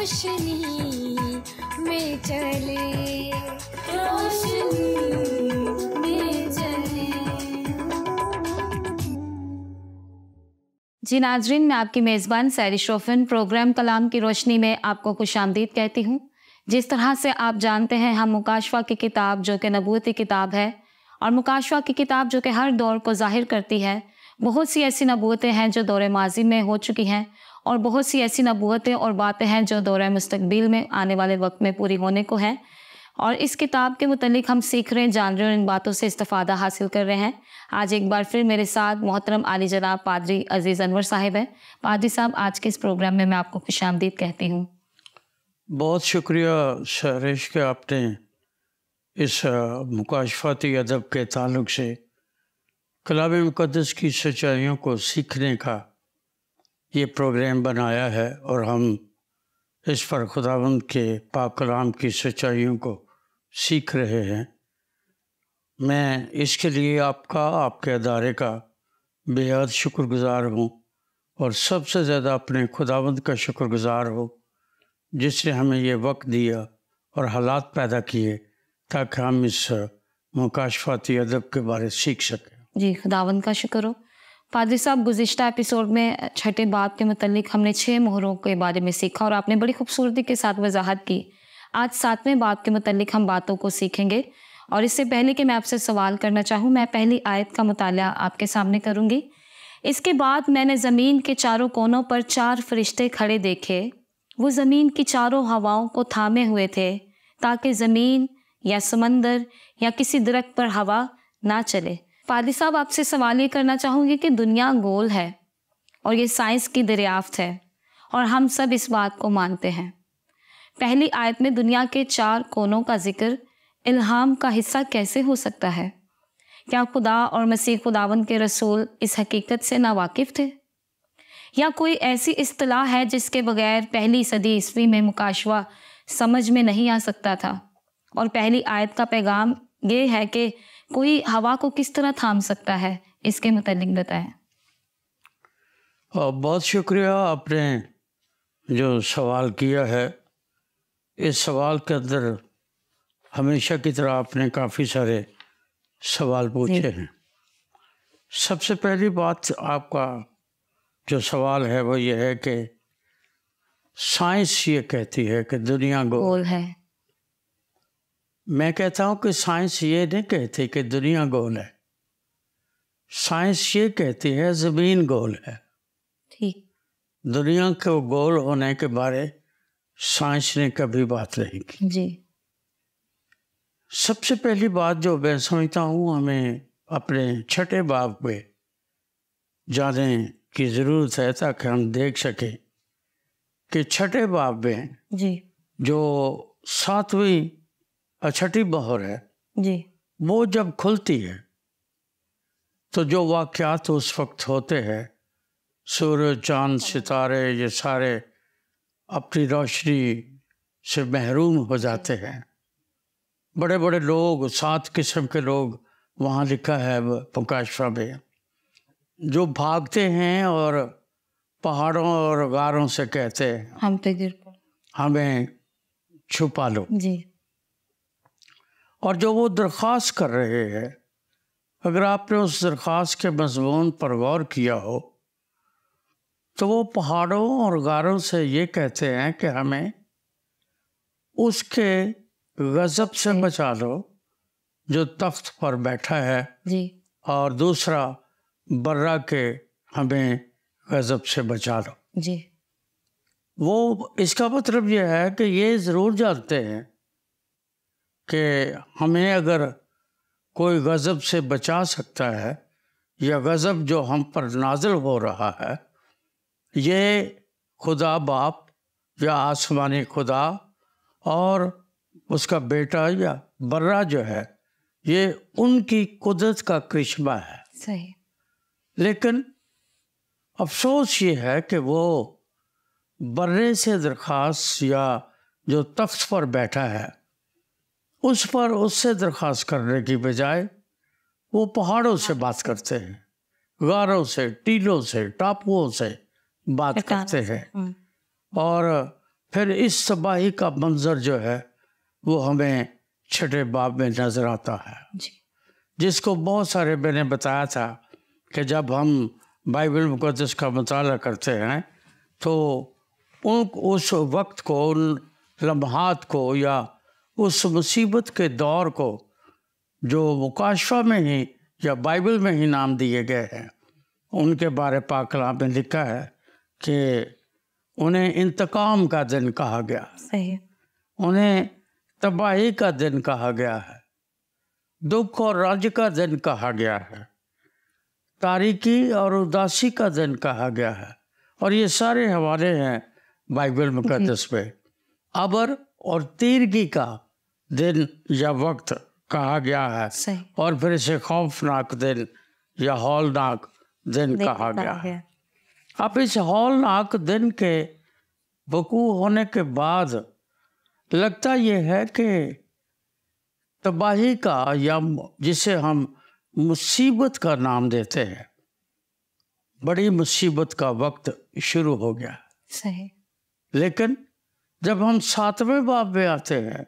روشنی میں چلے، روشنی میں چلے۔ جی ناظرین، میں آپ کی میزبان سیری شوفن پروگرام کلام کی روشنی میں آپ کو خوش آمدید کہتی ہوں۔ جس طرح سے آپ جانتے ہیں، ہم مکاشفہ کی کتاب جو کہ نبوتی کتاب ہے، اور مکاشفہ کی کتاب جو کہ ہر دور کو ظاہر کرتی ہے، بہت سی ایسی نبوتیں ہیں جو دور ماضی میں ہو چکی ہیں، اور بہت سی ایسی نبوتیں اور باتیں ہیں جو دور مستقبل میں آنے والے وقت میں پوری ہونے کو ہیں۔ اور اس کتاب کے متعلق ہم سیکھ رہے ہیں، جان رہے ہیں، اور ان باتوں سے استفادہ حاصل کر رہے ہیں۔ آج ایک بار پھر میرے ساتھ محترم عالی جناب پادری عزیز انور صاحب ہیں۔ پادری صاحب، آج کے اس پروگرام میں آپ کو خوش آمدید کہتی ہوں۔ بہت شکریہ سہرش کہ آپ نے اس مکاشفاتی ادب کے تعلق سے کلام مقدس کی سچائیوں کو سیکھنے کا یہ پروگرام بنایا ہے، اور ہم اس پر خداوند کے پاک کلام کی سچائیوں کو سیکھ رہے ہیں۔ میں اس کے لیے آپ کے ادارے کا بے حد شکر گزار ہوں، اور سب سے زیادہ اپنے خداوند کا شکر گزار ہوں جس نے ہمیں یہ وقت دیا اور حالات پیدا کیے تاکہ ہم اس مکاشفاتی ادب کے بارے سیکھ سکیں۔ جی، خداوند کا شکر ہو۔ پادری صاحب، گزشتہ ایپیسوڈ میں چھٹے باب کے متعلق ہم نے 6 مہروں کے بارے میں سیکھا، اور آپ نے بڑی خوبصورتی کے ساتھ وضاحت کی۔ آج 7ویں باب کے متعلق ہم باتوں کو سیکھیں گے، اور اس سے پہلے کہ میں آپ سے سوال کرنا چاہوں، میں پہلی آیت کا مطالعہ آپ کے سامنے کروں گی۔ اس کے بعد میں نے زمین کے چاروں کونوں پر 4 فرشتے کھڑے دیکھے۔ وہ زمین کی چاروں ہواؤں کو تھامے ہوئے تھے تاکہ زمین یا سمندر یا کسی درخت پر ہوا نہ چلے۔ پادری صاحب، آپ سے سوال یہ کرنا چاہوں گی کہ دنیا گول ہے، اور یہ سائنس کی دریافت ہے، اور ہم سب اس بات کو مانتے ہیں۔ پہلی آیت میں دنیا کے 4 کونوں کا ذکر الہام کا حصہ کیسے ہو سکتا ہے؟ کیا خدا اور مسیح خداوند کے رسول اس حقیقت سے ناواقف تھے؟ یا کوئی ایسی اصطلاح ہے جس کے بغیر پہلی صدی عیسوی میں مکاشفہ سمجھ میں نہیں آ سکتا تھا؟ اور پہلی آیت کا پیغام یہ ہے کہ کوئی ہوا کو کس طرح تھام سکتا ہے؟ اس کے متعلق بتائیں۔ بہت شکریہ آپ نے جو سوال کیا ہے۔ اس سوال کے اندر ہمیشہ کی طرح آپ نے کافی سارے سوال پوچھے ہیں۔ سب سے پہلی بات، آپ کا جو سوال ہے وہ یہ ہے کہ سائنس یہ کہتی ہے کہ دنیا گول ہے۔ میں کہتا ہوں کہ سائنس یہ نہیں کہتی کہ دنیا گول ہے، سائنس یہ کہتی ہے زمین گول ہے۔ ٹھیک۔ دنیا کو گول ہونے کے بارے سائنس نے کبھی بات نہیں کی۔ جی۔ سب سے پہلی بات جو میں سمجھتا ہوں ہمیں اپنے چھٹے باب پہ جانے کی ضرورت ہے تاکہ ہم دیکھ سکیں کہ چھٹے باب میں جی جو 7ویں چھٹی مہر ہے، جی وہ جب کھلتی ہے تو جو واقعات اس وقت ہوتے ہیں، سورج، چاند، ستارے، یہ سارے اپنی روشنی سے محروم ہو جاتے ہیں۔ بڑے بڑے لوگ، 7 قسم کے لوگ وہاں لکھا ہے مکاشفہ میں، جو بھاگتے ہیں اور پہاڑوں اور غاروں سے کہتے ہیں ہم پہ گر پڑ، ہمیں چھپا لو۔ جی۔ اور جو وہ درخواست کر رہے ہیں، اگر آپ نے اس درخواست کے مضمون پر غور کیا ہو تو وہ پہاڑوں اور غاروں سے یہ کہتے ہیں کہ ہمیں اس کے غضب سے بچا لو جو تخت پر بیٹھا ہے، جی۔ اور دوسرا برہ کے ہمیں غضب سے بچا لو۔ جی۔ وہ اس کا مطلب یہ ہے کہ یہ ضرور جانتے ہیں کہ ہمیں اگر کوئی غضب سے بچا سکتا ہے، یا غضب جو ہم پر نازل ہو رہا ہے، یہ خدا باپ یا آسمانی خدا اور اس کا بیٹا یا برہ جو ہے، یہ ان کی قدرت کا کرشمہ ہے۔ صحیح۔ لیکن افسوس یہ ہے کہ وہ برے سے درخواست، یا جو تخت پر بیٹھا ہے اس پر اس سے درخواست کرنے کی بجائے وہ پہاڑوں سے بات کرتے ہیں، غاروں سے، ٹیلوں سے، ٹاپوؤں سے بات کرتے ہیں، اور پھر اس تباہی کا منظر جو ہے وہ ہمیں چھٹے باب میں نظر آتا ہے، جی جس کو بہت سارے میں نے بتایا تھا کہ جب ہم بائبل مقدس کا مطالعہ کرتے ہیں تو اس وقت کو، ان لمحات کو، یا اس مصیبت کے دور کو جو مکاشفہ میں ہی یا بائبل میں ہی نام دیے گئے ہیں، ان کے بارے پاک کلام میں لکھا ہے کہ انہیں انتقام کا دن کہا گیا، صحیح، انہیں تباہی کا دن کہا گیا ہے، دکھ اور رنج کا دن کہا گیا ہے، تاریکی اور اداسی کا دن کہا گیا ہے، اور یہ سارے حوالے ہیں بائبل مقدس میں۔ ابر اور تیرگی کا دن یا وقت کہا گیا ہے، صحیح، اور پھر اسے خوفناک دن یا ہولناک دن کہا گیا ہے۔ اب اس ہولناک دن کے وقوع ہونے کے بعد لگتا یہ ہے کہ تباہی کا، یا جسے ہم مصیبت کا نام دیتے ہیں، بڑی مصیبت کا وقت شروع ہو گیا۔ صحیح، لیکن جب ہم 7ویں باب میں آتے ہیں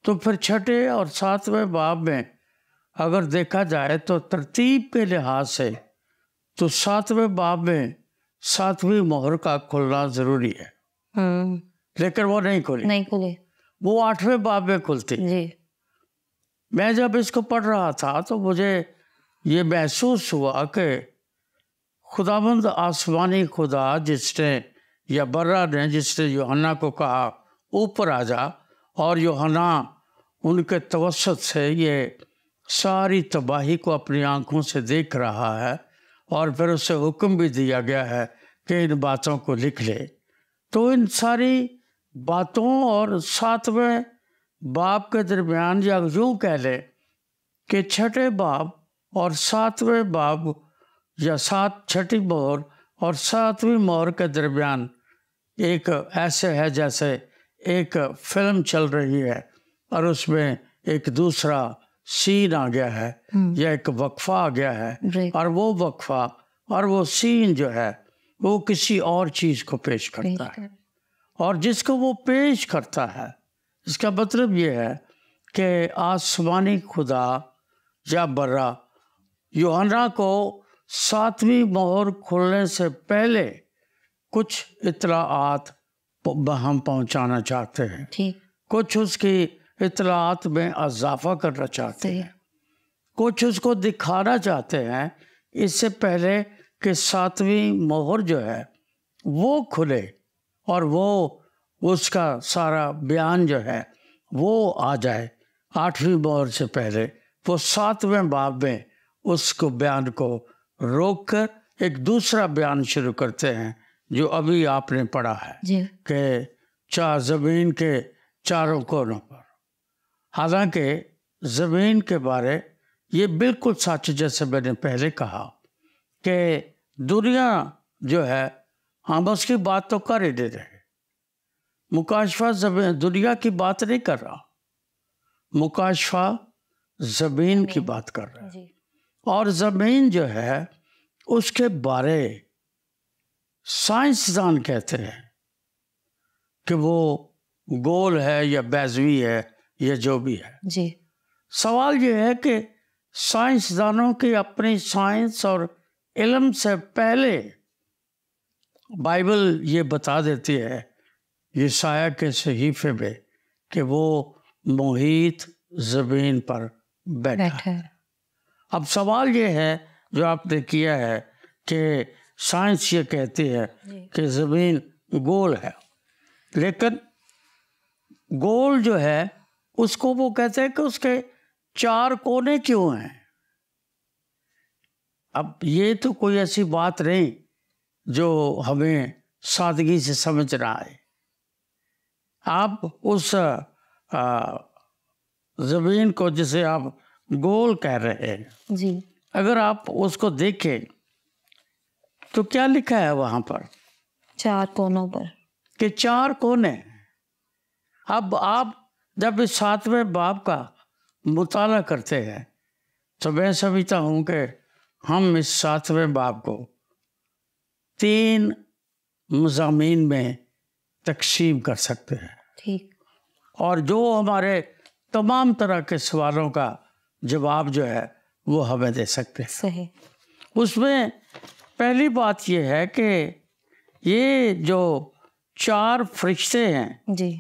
تو پھر 6 اور 7ویں باب میں اگر دیکھا جائے تو ترتیب کے لحاظ سے تو 7ویں باب میں 7ویں مہر کا کھلنا ضروری ہے، لیکن وہ نہیں کھلی، وہ 8ویں باب میں کھلتی۔ جی میں جب اس کو پڑھ رہا تھا تو مجھے یہ محسوس ہوا کہ خداوند آسمانی خدا جس نے، یا برا نے جس نے یوحنا کو کہا اوپر آ جا، اور یوحنا ان کے توسط سے یہ ساری تباہی کو اپنی آنکھوں سے دیکھ رہا ہے، اور پھر اسے حکم بھی دیا گیا ہے کہ ان باتوں کو لکھ لے۔ تو ان ساری باتوں اور 7ویں باب کے درمیان، یا یوں کہہ لے کہ 6 باب اور 7ویں باب، یا 6ٹی مہر اور 7ویں مہر کے درمیان ایک ایسے ہے جیسے ایک فلم چل رہی ہے اور اس میں ایک دوسرا سین آ گیا ہے، یا ایک وقفہ آ گیا ہے، اور وہ وقفہ اور وہ سین جو ہے وہ کسی اور چیز کو پیش کرتا ہے، اور جس کو وہ پیش کرتا ہے اس کا مطلب یہ ہے کہ آسمانی خدا یا برا یوحنا کو 7ویں مہر کھلنے سے پہلے کچھ اطلاعات ہم پہنچانا چاہتے ہیں، کچھ اس کی اطلاعات میں اضافہ کرنا چاہتے ہیں، کچھ اس کو دکھانا چاہتے ہیں اس سے پہلے کہ 7ویں مہر جو ہے وہ کھلے، اور وہ اس کا سارا بیان جو ہے وہ آ جائے 8ویں مہر سے پہلے۔ وہ 7ویں باب میں اس کو بیان کو روک کر ایک دوسرا بیان شروع کرتے ہیں جو ابھی آپ نے پڑھا ہے، کہ زمین کے چاروں کونوں پر۔ حالانکہ زمین کے بارے یہ بالکل سچ، جیسے میں نے پہلے کہا کہ دنیا جو ہے ہم اس کی بات تو کر ہی نہیں رہے، مکاشفہ دنیا کی بات نہیں کر رہا، مکاشفہ زمین کی بات کر رہا ہے، اور زمین جو ہے اس کے بارے سائنسدان کہتے ہیں کہ وہ گول ہے یا بیضوی ہے یا جو بھی ہے۔ سوال یہ ہے کہ سائنسدانوں کی اپنی سائنس اور علم سے پہلے بائبل یہ بتا دیتی ہے یسایہ کے صحیفے میں کہ وہ محیط زمین پر بیٹھا ہے۔ اب سوال یہ ہے جو آپ نے کیا ہے کہ سائنس یہ کہتی ہے کہ زمین گول ہے، لیکن گول جو ہے اس کو وہ کہتے ہیں کہ اس کے 4 کونے کیوں ہیں؟ اب یہ تو کوئی ایسی بات نہیں جو ہمیں سادگی سے سمجھنا ہے۔ آپ اس زمین کو جسے آپ گول کہہ رہے ہیں، اگر آپ اس کو دیکھیں تو کیا لکھا ہے وہاں پر؟ 4 کونوں پر، کہ 4 کونے۔ اب آپ جب اس 7ویں باب کا مطالعہ کرتے ہیں تو میں سمجھتا ہوں کہ ہم اس 7ویں باب کو 3 مضامین میں تقسیم کر سکتے ہیں، ٹھیک، اور جو ہمارے تمام طرح کے سوالوں کا جواب جو ہے وہ ہمیں دے سکتے ہیں۔ صحیح، اس میں پہلی بات یہ ہے کہ یہ جو 4 فرشتے ہیں، جی،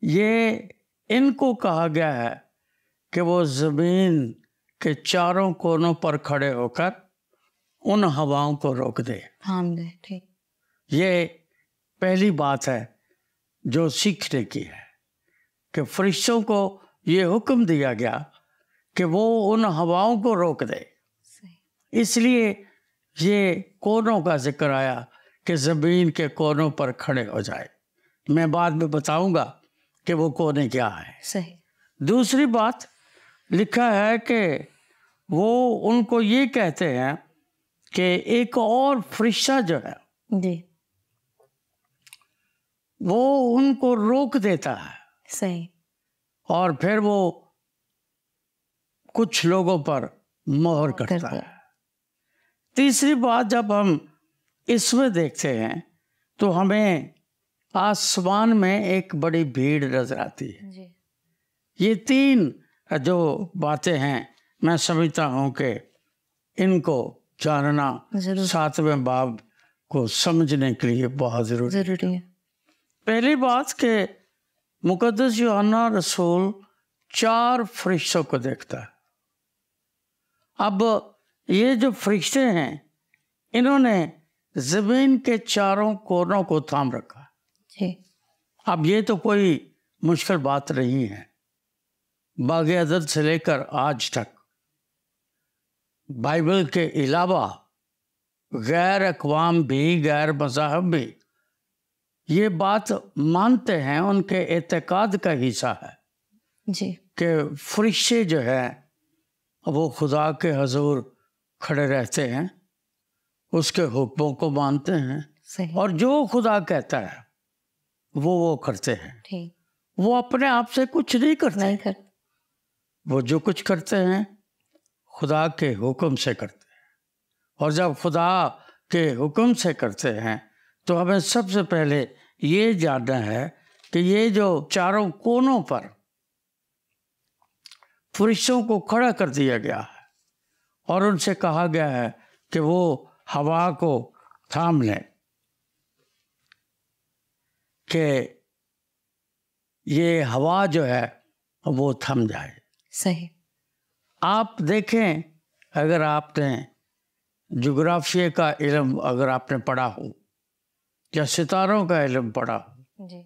یہ ان کو کہا گیا ہے کہ وہ زمین کے چاروں کونوں پر کھڑے ہو کر ان ہواؤں کو روک دے۔ تھام دے، ٹھیک، یہ پہلی بات ہے جو سیکھنے کی ہے کہ فرشتوں کو یہ حکم دیا گیا کہ وہ ان ہواؤں کو روک دے۔ صحیح، اس لیے یہ کونوں کا ذکر آیا کہ زمین کے کونوں پر کھڑے ہو جائے۔ میں بعد میں بتاؤں گا کہ وہ کونے کیا ہے۔ صحیح، دوسری بات لکھا ہے کہ وہ ان کو یہ کہتے ہیں کہ ایک اور فرشتہ جو ہے جی، وہ ان کو روک دیتا ہے صحیح، اور پھر وہ کچھ لوگوں پر مہر کرتا ہے۔ تیسری بات جب ہم اس میں دیکھتے ہیں تو ہمیں آسمان میں ایک بڑی بھیڑ نظر آتی ہے۔ جی، یہ 3 جو باتیں ہیں میں سمجھتا ہوں کہ ان کو جاننا ضرور 7ویں باب کو سمجھنے کے لیے بہت ضروری ہے۔ پہلی بات کہ مقدس یوحنا رسول 4 فرشتوں کو دیکھتا ہے۔ اب یہ جو فرشتے ہیں انہوں نے زمین کے چاروں کونوں کو تھام رکھا۔ جی، اب یہ تو کوئی مشکل بات نہیں ہے۔ باغ عدن سے لے کر آج تک بائبل کے علاوہ غیر اقوام بھی، غیر مذاہب بھی یہ بات مانتے ہیں، ان کے اعتقاد کا حصہ ہے جی، کہ فرشتے جو ہے وہ خدا کے حضور کھڑے رہتے ہیں، اس کے حکموں کو مانتے ہیں، صحیح، اور جو خدا کہتا ہے وہ کرتے ہیں۔ ٹھیک، وہ اپنے آپ سے کچھ نہیں کرتے، نہیں کر، وہ جو کچھ کرتے ہیں خدا کے حکم سے کرتے ہیں۔ اور جب خدا کے حکم سے کرتے ہیں تو ہمیں سب سے پہلے یہ جاننا ہے کہ یہ جو چاروں کونوں پر فرشتوں کو کھڑا کر دیا گیا ہے اور ان سے کہا گیا ہے کہ وہ ہوا کو تھام لیں، کہ یہ ہوا جو ہے وہ تھم جائے۔ صحیح، آپ دیکھیں، اگر آپ نے جغرافیے کا علم اگر آپ نے پڑھا ہو یا ستاروں کا علم پڑھا ہو جی،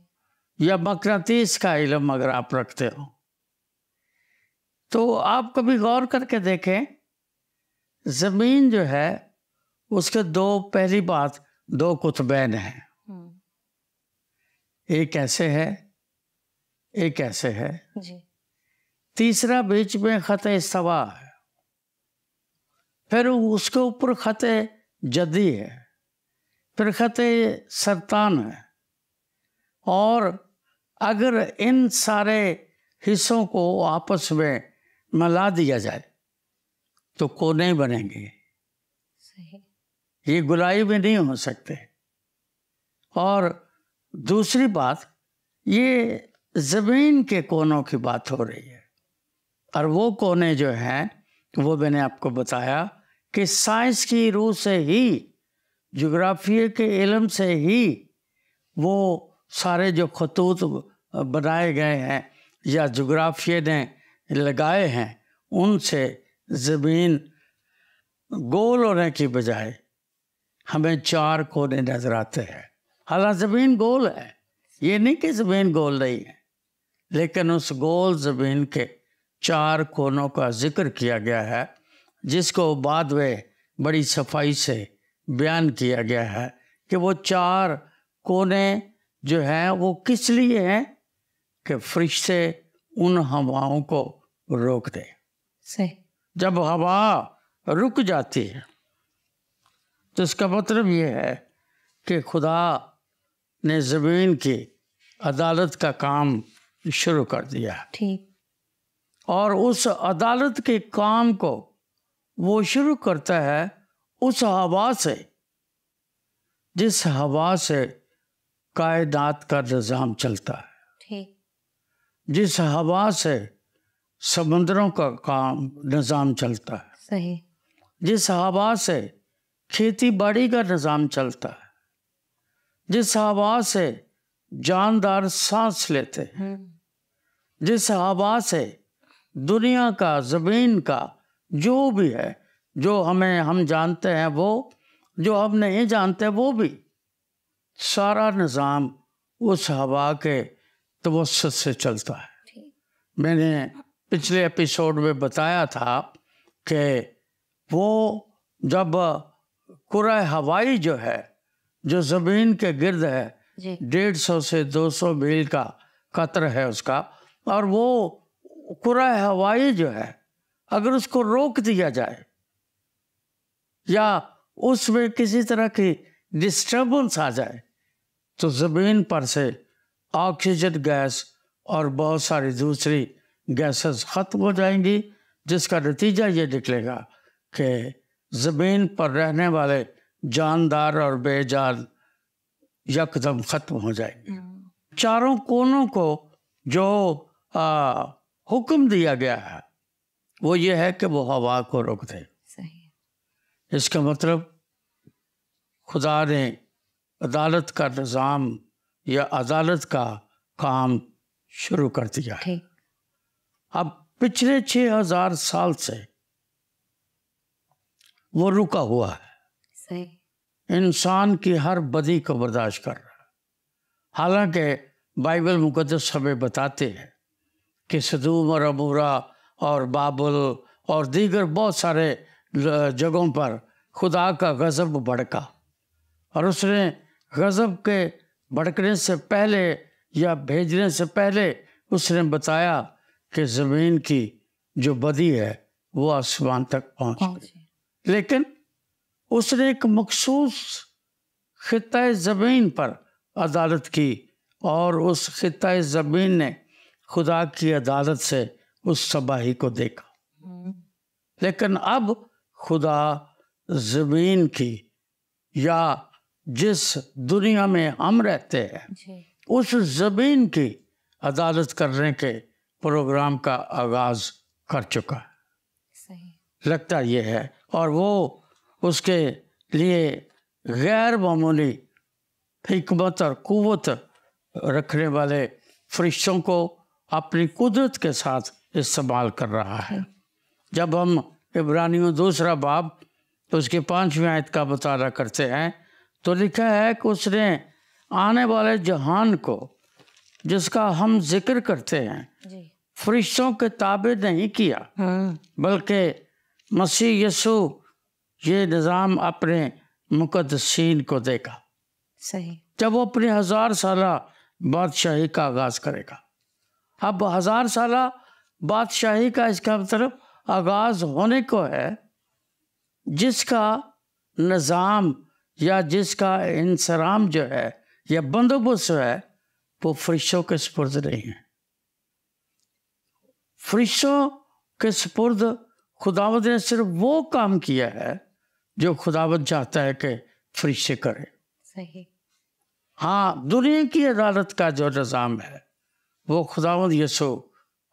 یا مقناطیس کا علم اگر آپ رکھتے ہو تو آپ کبھی غور کر کے دیکھیں، زمین جو ہے اس کے پہلی بات 2 قطبین ہیں، ایک ایسے ہے ایک ایسے ہے، جی، تیسرا بیچ میں خط استوا ہے، پھر اس کے اوپر خط جدی ہے، پھر خط سرطان ہے، اور اگر ان سارے حصوں کو آپس میں ملا دیا جائے تو کونے بنیں گے، صحیح، یہ گلائی میں نہیں ہو سکتے۔ اور دوسری بات یہ زمین کے کونوں کی بات ہو رہی ہے، اور وہ کونے جو ہیں وہ میں نے آپ کو بتایا کہ سائنس کی روح سے ہی، جغرافیے کے علم سے ہی وہ سارے جو خطوط بنائے گئے ہیں یا جغرافیے نے لگائے ہیں ان سے زمین گول ہونے کی بجائے ہمیں 4 کونے نظر آتے ہیں۔ حالانکہ زمین گول ہے، یہ نہیں کہ زمین گول نہیں ہے، لیکن اس گول زمین کے 4 کونوں کا ذکر کیا گیا ہے، جس کو بعد میں بڑی صفائی سے بیان کیا گیا ہے کہ وہ 4 کونے جو ہیں وہ کس لیے ہیں کہ فرشتے ان ہواؤں کو روک دیں۔ صحیح، جب ہوا رک جاتی ہے تو اس کا مطلب یہ ہے کہ خدا نے زمین کی عدالت کا کام شروع کر دیا، ٹھیک، اور اس عدالت کے کام کو وہ شروع کرتا ہے اس ہوا سے جس ہوا سے کائنات کا نظام چلتا ہے، ٹھیک، جس ہوا سے سمندروں کا نظام چلتا ہے، صحیح، جس ہوا سے کھیتی باڑی کا نظام چلتا ہے، جس ہوا سے جاندار سانس لیتے ہیں، جس ہوا سے دنیا کا، زمین کا جو بھی ہے، جو ہم جانتے ہیں وہ، جو ہم نہیں جانتے وہ بھی، سارا نظام اس ہوا کے توسط سے چلتا ہے۔ میں نے پچھلے ایپیسوڈ میں بتایا تھا کہ وہ جب کرۂ ہوائی جو ہے، جو زمین کے گرد ہے، 150 سے 200 میل کا قطر ہے اس کا، اور وہ کرۂ ہوائی جو ہے اگر اس کو روک دیا جائے یا اس میں کسی طرح کی ڈسٹربنس آ جائے تو زمین پر سے آکسیجن گیس اور بہت ساری دوسری گیسز ختم ہو جائیں گی، جس کا نتیجہ یہ نکلے گا کہ زمین پر رہنے والے جاندار اور بے جان یکدم ختم ہو جائیں گے۔ چاروں کونوں کو جو حکم دیا گیا ہے وہ یہ ہے کہ وہ ہوا کو روک دے۔ صحیح، اس کا مطلب خدا نے عدالت کا نظام یا عدالت کا کام شروع کر دیا ہے۔ ٹھیک، اب پچھلے 6000 سال سے وہ رکا ہوا ہے، صحیح، انسان کی ہر بدی کو برداشت کر رہا ہے۔ حالانکہ بائبل مقدس ہمیں بتاتے ہیں کہ سدوم اور عمورہ اور بابل اور دیگر بہت سارے جگہوں پر خدا کا غضب بھڑکا، اور اس نے غضب کے بھڑکنے سے پہلے یا بھیجنے سے پہلے اس نے بتایا کہ زمین کی جو بدی ہے وہ آسمان تک پہنچ گئی، لیکن اس نے ایک مخصوص خطۂ زمین پر عدالت کی، اور اس خطۂ زمین نے خدا کی عدالت سے اس تباہی کو دیکھا۔ لیکن اب خدا زمین کی یا جس دنیا میں ہم رہتے ہیں اس زمین کی عدالت کرنے کے پروگرام کا آغاز کر چکا ہے۔ صحیح، لگتا یہ ہے، اور وہ اس کے لیے غیر معمولی حکمت اور قوت رکھنے والے فرشتوں کو اپنی قدرت کے ساتھ استعمال کر رہا ہے۔ جب ہم عبرانیوں 2 باب تو اس کی 5ویں آیت کا مطالعہ کرتے ہیں تو لکھا ہے کہ اس نے آنے والے جہان کو، جس کا ہم ذکر کرتے ہیں، فرشتوں کے تابع نہیں کیا، بلکہ مسیح یسوع یہ نظام اپنے مقدسین کو دے گا۔ صحیح، جب وہ اپنی 1000 سالہ بادشاہی کا آغاز کرے گا۔ اب 1000 سالہ بادشاہی کا اس کا مطلب آغاز ہونے کو ہے، جس کا نظام یا جس کا انصرام جو ہے یا بندوبست ہے وہ فرشتوں کے سپرد نہیں ہے۔ فرشتوں کے سپرد خداوند نے صرف وہ کام کیا ہے جو خداوند چاہتا ہے کہ فرشتے کریں۔ صحیح، ہاں، دنیا کی عدالت کا جو نظام ہے وہ خداوند یسوع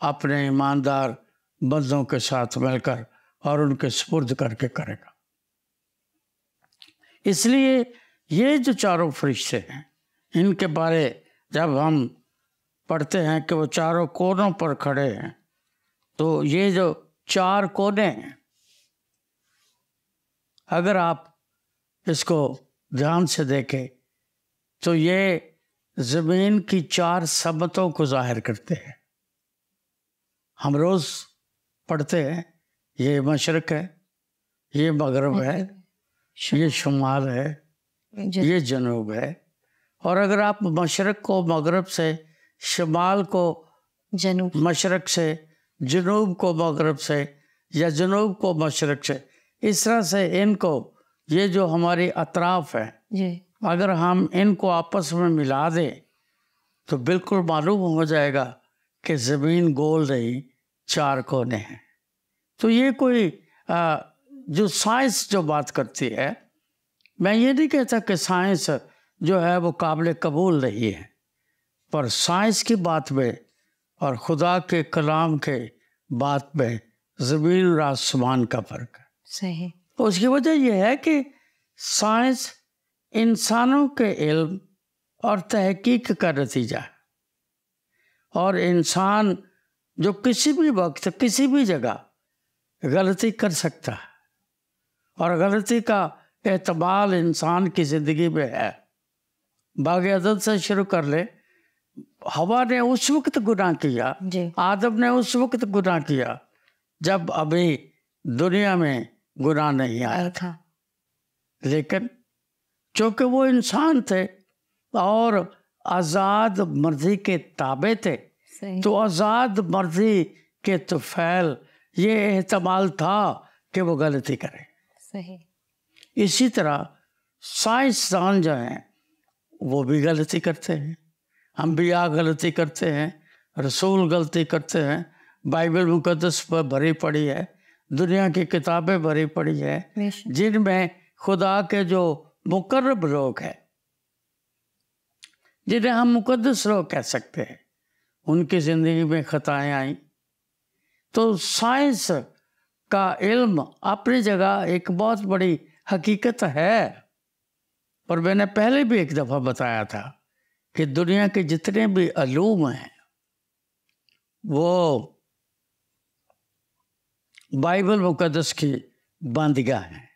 اپنے ایماندار بندوں کے ساتھ مل کر اور ان کے سپرد کر کے کرے گا۔ اس لیے یہ جو چاروں فرشتے ہیں، ان کے بارے جب ہم پڑھتے ہیں کہ وہ چاروں کونوں پر کھڑے ہیں، تو یہ جو 4 کونے ہیں، اگر آپ اس کو دھیان سے دیکھیں تو یہ زمین کی 4 سمتوں کو ظاہر کرتے ہیں۔ ہم روز پڑھتے ہیں یہ مشرق ہے، یہ مغرب ہے، یہ شمال ہے، یہ جنوب ہے، اور اگر آپ مشرق کو مغرب سے، شمال کو جنوب، مشرق سے، جنوب کو مغرب سے، یا جنوب کو مشرق سے، اس طرح سے ان کو، یہ جو ہماری اطراف ہیں، اگر ہم ان کو آپس میں ملا دیں تو بالکل معلوم ہو جائے گا کہ زمین گول نہیں، 4 کونے ہیں۔ تو یہ کوئی جو سائنس جو بات کرتی ہے، میں یہ نہیں کہتا کہ سائنس جو ہے وہ قابل قبول نہیں ہے، پر سائنس کی بات میں اور خدا کے کلام کے بات میں زمین اور آسمان کا فرق ہے۔ صحیح۔ اس کی وجہ یہ ہے کہ سائنس انسانوں کے علم اور تحقیق کا نتیجہ ہے، اور انسان جو کسی بھی وقت کسی بھی جگہ غلطی کر سکتا ہے، اور غلطی کا احتمال انسان کی زندگی میں ہے۔ باغ عدن سے شروع کر لے، ہوا نے اس وقت گناہ کیا، جی۔ آدم نے اس وقت گناہ کیا جب ابھی دنیا میں گناہ نہیں آیا تھا، لیکن چونکہ وہ انسان تھے اور آزاد مرضی کے تابع تھے، صحیح۔ تو آزاد مرضی کے طفیل یہ احتمال تھا کہ وہ غلطی کریں۔ صحیح۔ اسی طرح سائنسدان جو ہیں وہ بھی غلطی کرتے ہیں، انبیاء غلطی کرتے ہیں، رسول غلطی کرتے ہیں، بائبل مقدس پر بھری پڑی ہے، دنیا کی کتابیں بھری پڑی ہے، جن میں خدا کے جو مقرب لوگ ہیں، جنہیں ہم مقدس لوگ کہہ سکتے ہیں، ان کی زندگی میں خطائیں آئیں۔ تو سائنس کا علم اپنی جگہ ایک بہت بڑی حقیقت ہے، اور میں نے پہلے بھی ایک دفعہ بتایا تھا کہ دنیا کے جتنے بھی علوم ہیں وہ بائبل مقدس کی بندگاہ ہیں۔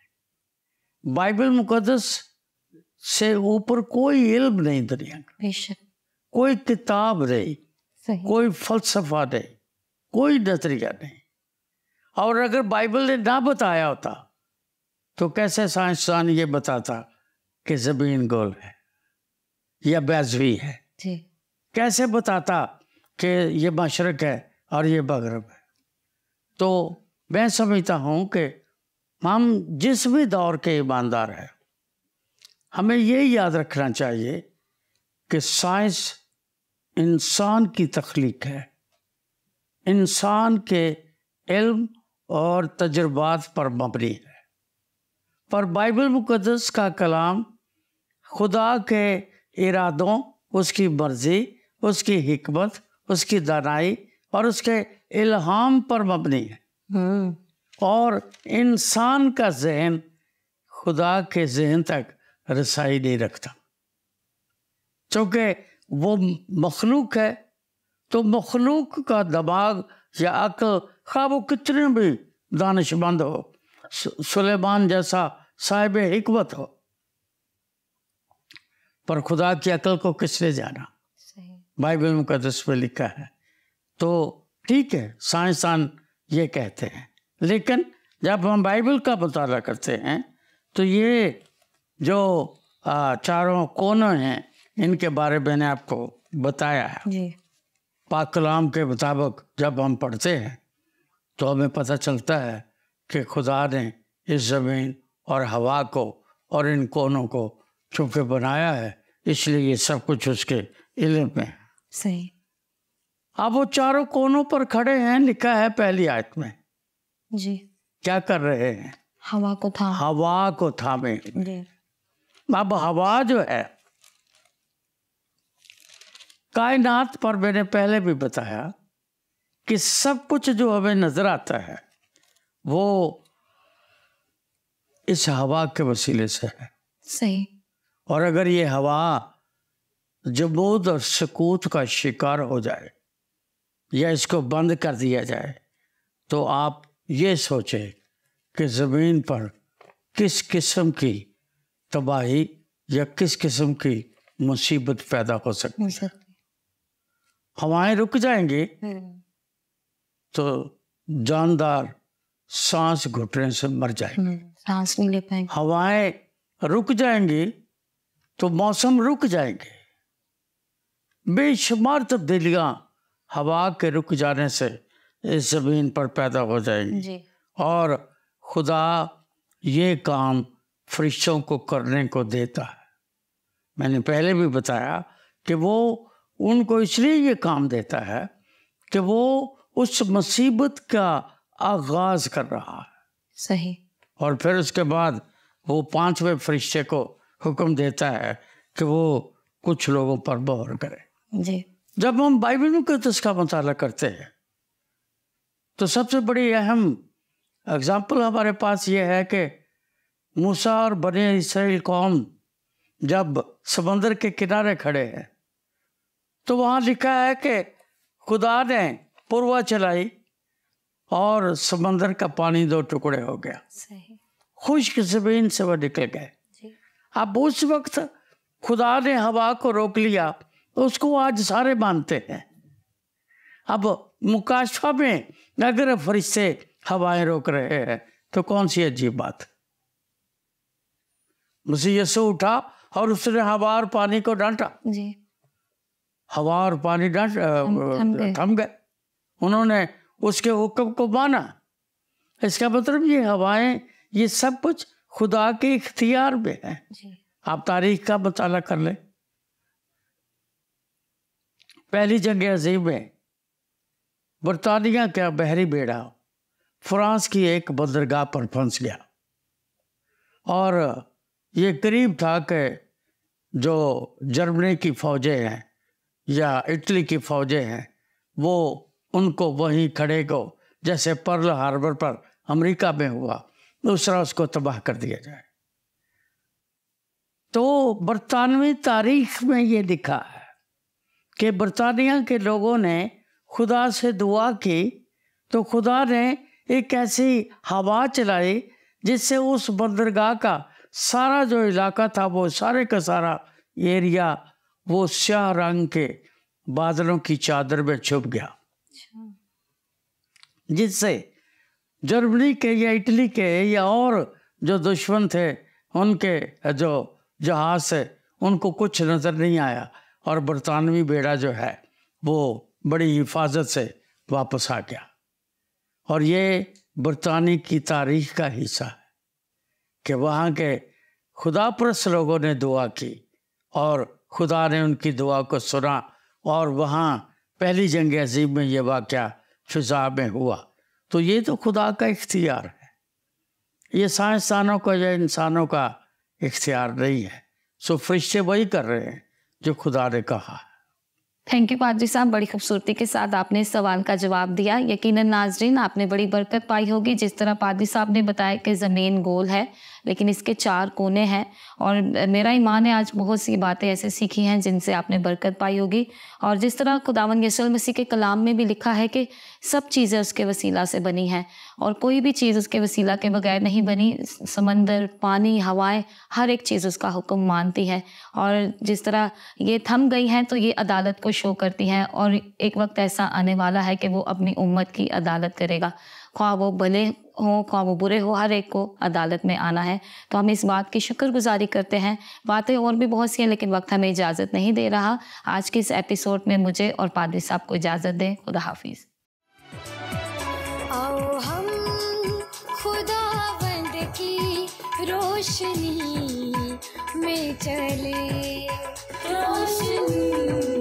بائبل مقدس سے اوپر کوئی علم نہیں دنیا کا، بے شک۔ کوئی کتاب نہیں، صحیح۔ کوئی فلسفہ نہیں، کوئی نظریہ نہیں۔ اور اگر بائبل نے نہ بتایا ہوتا تو کیسے سائنسدان یہ بتاتا کہ زمین گول ہے یا بیضوی ہے؟ جی۔ کیسے بتاتا کہ یہ مشرق ہے اور یہ مغرب ہے؟ تو میں سمجھتا ہوں کہ ہم جس بھی دور کے ایماندار ہیں، ہمیں یہ یاد رکھنا چاہیے کہ سائنس انسان کی تخلیق ہے، انسان کے علم اور تجربات پر مبنی ہے، پر بائبل مقدس کا کلام خدا کے ارادوں، اس کی مرضی، اس کی حکمت، اس کی دانائی اور اس کے الہام پر مبنی ہے، اور انسان کا ذہن خدا کے ذہن تک رسائی نہیں رکھتا۔ چونکہ وہ مخلوق ہے تو مخلوق کا دماغ یا عقل، خواہ وہ کتنے بھی دانش مند ہو، سلیمان جیسا صاحب حکمت ہو، پر خدا کی عقل کو کس نے جانا؟ بائبل مقدس میں لکھا ہے۔ تو ٹھیک ہے، سائنسدان یہ کہتے ہیں، لیکن جب ہم بائبل کا مطالعہ کرتے ہیں تو یہ جو چاروں کونوں ہیں، ان کے بارے میں نے آپ کو بتایا ہے۔ جی۔ پاک کلام کے مطابق جب ہم پڑھتے ہیں تو ہمیں پتہ چلتا ہے کہ خدا نے اس زمین اور ہوا کو اور ان کونوں کو چونکہ بنایا ہے، اس لیے یہ سب کچھ اس کے علم میں ہے۔ صحیح۔ اب وہ چاروں کونوں پر کھڑے ہیں، لکھا ہے پہلی آیت میں، جی۔ کیا کر رہے ہیں؟ ہوا کو تھام۔ ہوا کو تھامے۔ جی۔ اب ہوا جو ہے کائنات پر، میں نے پہلے بھی بتایا کہ سب کچھ جو ہمیں نظر آتا ہے وہ اس ہوا کے وسیلے سے ہے۔ صحیح۔ اور اگر یہ ہوا جمود اور سکوت کا شکار ہو جائے یا اس کو بند کر دیا جائے تو آپ یہ سوچیں کہ زمین پر کس قسم کی تباہی یا کس قسم کی مصیبت پیدا ہو سکتی ہے۔ ہوائیں رک جائیں گی تو جاندار سانس گھٹنے سے مر جائیں گے، سانس نہیں لے پائیں گے۔ ہوائیں رک جائیں گی تو موسم رک جائیں گے۔ بے شمار تبدیلیاں ہوا کے رک جانے سے اس زمین پر پیدا ہو جائیں گی۔ جی۔ اور خدا یہ کام فرشتوں کو کرنے کو دیتا ہے۔ میں نے پہلے بھی بتایا کہ وہ ان کو اس لیے یہ کام دیتا ہے کہ وہ اس مصیبت کا آغاز کر رہا ہے۔ صحیح۔ اور پھر اس کے بعد وہ 5ویں فرشتے کو حکم دیتا ہے کہ وہ کچھ لوگوں پر مہر کرے. جی. جب ہم بائبل مقدس کا مطالعہ کرتے ہیں تو سب سے بڑی اہم اگزامپل ہمارے پاس یہ ہے کہ موسیٰ اور بنی اسرائیل قوم جب سمندر کے کنارے کھڑے ہیں تو وہاں لکھا ہے کہ خدا نے پروا چلائی اور سمندر کا پانی 2 ٹکڑے ہو گیا. صحیح. خشک زمین سے وہ نکل گئے. اب اس وقت خدا نے ہوا کو روک لیا، اس کو آج سارے مانتے ہیں. اب مکاشفہ میں اگر فرشتے ہوائیں روک رہے ہیں تو کون سی عجیب بات. مسیح یسوع اٹھا اور اس نے ہوا اور پانی کو ڈانٹا. جی. ہوا اور پانی تھم گئے. انہوں نے اس کے حکم کو مانا. اس کا مطلب یہ ہوائیں، یہ سب کچھ خدا کے اختیار میں ہے. آپ تاریخ کا مطالعہ کر لیں. پہلی جنگ عظیم میں برطانیہ کا بحری بیڑا فرانس کی ایک بندرگاہ پر پھنس گیا اور یہ قریب تھا کہ جو جرمنی کی فوجیں ہیں یا اٹلی کی فوجیں ہیں وہ ان کو وہیں کھڑے کو، جیسے پرل ہاربر پر امریکہ میں ہوا، دوسرا اس کو تباہ کر دیا جائے. تو برطانوی تاریخ میں یہ لکھا ہے کہ برطانیہ کے لوگوں نے خدا سے دعا کی تو خدا نے ایک ایسی ہوا چلائی جس سے اس بندرگاہ کا سارا جو علاقہ تھا وہ سارے کا سارا ایریا وہ سیاہ رنگ کے بادلوں کی چادر میں چھپ گیا، جس سے جرمنی کے یا اٹلی کے یا اور جو دشمن تھے ان کے جو جہاز سے ان کو کچھ نظر نہیں آیا اور برطانوی بیڑا جو ہے وہ بڑی حفاظت سے واپس آ گیا. اور یہ برطانیہ کی تاریخ کا حصہ ہے کہ وہاں کے خدا پرست لوگوں نے دعا کی اور خدا نے ان کی دعا کو سنا اور وہاں پہلی جنگ عظیم میں یہ واقعہ فضا میں ہوا. تو یہ تو خدا کا اختیار ہے، یہ سائنسدانوں کا یا انسانوں کا اختیار نہیں ہے. سو فرشتے وہی کر رہے ہیں جو خدا نے کہا. تھینک یو پادری صاحب، بڑی خوبصورتی کے ساتھ آپ نے اس سوال کا جواب دیا. یقیناً ناظرین آپ نے بڑی برکت پائی ہوگی. جس طرح پادری صاحب نے بتایا کہ زمین گول ہے لیکن اس کے 4 کونے ہیں، اور میرا ایمان ہے آج بہت سی باتیں ایسے سیکھی ہیں جن سے آپ نے برکت پائی ہوگی. اور جس طرح خداوند یسوع مسیح کے کلام میں بھی لکھا ہے کہ سب چیزیں اس کے وسیلہ سے بنی ہیں اور کوئی بھی چیز اس کے وسیلہ کے بغیر نہیں بنی. سمندر، پانی، ہوائیں، ہر ایک چیز اس کا حکم مانتی ہے. اور جس طرح یہ تھم گئی ہیں تو یہ عدالت کو شو کرتی ہیں، اور ایک وقت ایسا آنے والا ہے کہ وہ اپنی امت کی عدالت کرے گا. خواہ وہ بھلے ہوں خواہ وہ برے ہو، ہر ایک کو عدالت میں آنا ہے. تو ہم اس بات کی شکر گزاری کرتے ہیں. باتیں اور بھی بہت سی ہیں لیکن وقت ہمیں اجازت نہیں دے رہا. آج کے اس ایپیسوڈ میں مجھے اور پادری صاحب کو اجازت دیں. خدا حافظ. آؤ ہم خداوند کی روشنی میں چلے، روشنی